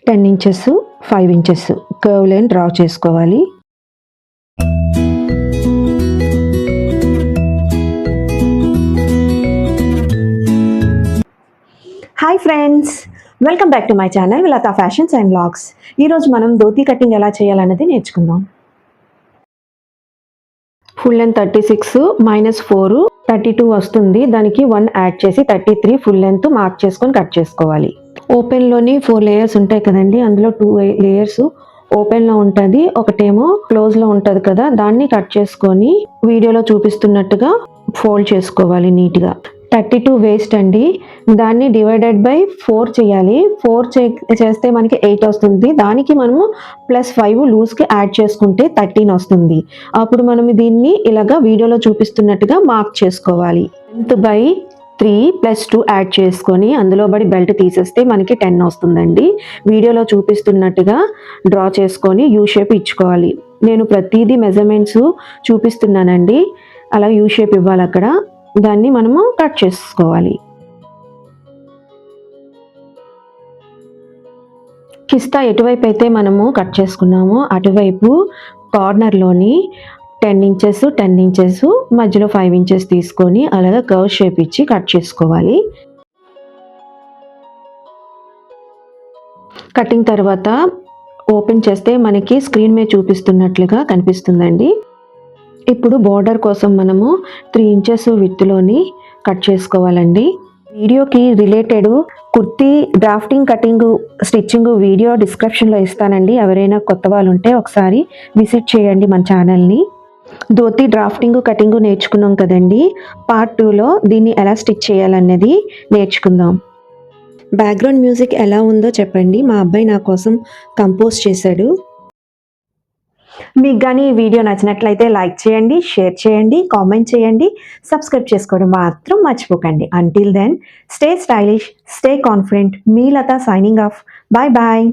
10 inches 5 inches curve line draw చేసుకోవాలి. Hi friends, welcome back to my channel Vilatha fashions and vlogs. ఈరోజు మనం dhoti cutting ఎలా చేయాలన్నది నేర్చుకుందాం. ఫుల్ లెంత్ 36 -4 32 వస్తుంది. దానికి 1 యాడ్ చేసి 33 ఫుల్ లెంత్ మార్క్ చేసుకొని కట్ చేసుకోవాలి. ఓపెన్లోని 4 లేయర్స్ ఉంటాయి కదండి, అందులో 2 లేయర్స్ ఓపెన్లో ఉంటుంది, ఒకటేమో క్లోజ్లో ఉంటుంది కదా, దాన్ని కట్ చేసుకొని వీడియోలో చూపిస్తున్నట్టుగా ఫోల్డ్ చేసుకోవాలి నీట్గా. 32 వేస్ట్ అండి, దాన్ని డివైడెడ్ బై 4 చేయాలి. 4 చేస్తే మనకి 8 వస్తుంది. దానికి మనము +5 లూజ్కి యాడ్ చేసుకుంటే 13 వస్తుంది. అప్పుడు మనం దీన్ని ఇలాగా వీడియోలో చూపిస్తున్నట్టుగా మార్క్ చేసుకోవాలి. 10/3 +2 యాడ్ చేసుకొని అందులో బడి బెల్ట్ తీసేస్తే మనకి 10 వస్తుందండి. వీడియోలో చూపిస్తున్నట్టుగా డ్రా చేసుకొని యూ షేప్ ఇచ్చుకోవాలి. నేను ప్రతిదీ మెజర్మెంట్స్ చూపిస్తున్నానండి, అలా యూ షేప్ ఇవ్వాలి అక్కడ. దాన్ని మనము కట్ చేసుకోవాలి. కిస్తా ఎటువైపు అయితే మనము కట్ చేసుకున్నామో అటువైపు కార్నర్లోని 10 ఇంచెస్ 10 ఇంచెస్ మధ్యలో 5 ఇంచెస్ తీసుకొని అలాగా కర్వ్ షేప్ ఇచ్చి కట్ చేసుకోవాలి. కటింగ్ తర్వాత ఓపెన్ చేస్తే మనకి స్క్రీన్ మీద చూపిస్తున్నట్లుగా కనిపిస్తుందండి. ఇప్పుడు బోర్డర్ కోసం మనము 3 ఇంచెస్ విత్లోని కట్ చేసుకోవాలండి. వీడియోకి related kurti drafting cutting stitching video డిస్క్రిప్షన్లో ఇస్తానండి. ఎవరైనా కొత్త వాళ్ళు ఉంటే ఒకసారి విజిట్ చేయండి మన ఛానల్ని. ధోతీ డ్రాఫ్టింగ్ కటింగ్ నేర్చుకున్నాం కదండి, పార్ట్ 2లో దీన్ని ఎలా స్టిచ్ చేయాలన్నది నేర్చుకుందాం. బ్యాక్గ్రౌండ్ మ్యూజిక్ ఎలా ఉందో చెప్పండి, మా అబ్బాయి నా కోసం కంపోజ్ చేశాడు. మీకు కానీ ఈ వీడియో నచ్చినట్లయితే లైక్ చేయండి, షేర్ చేయండి, కామెంట్ చేయండి, సబ్స్క్రైబ్ చేసుకోవడం మాత్రం మర్చిపోకండి. Until then stay stylish, stay confident. మీ Latha signing off. Bye bye.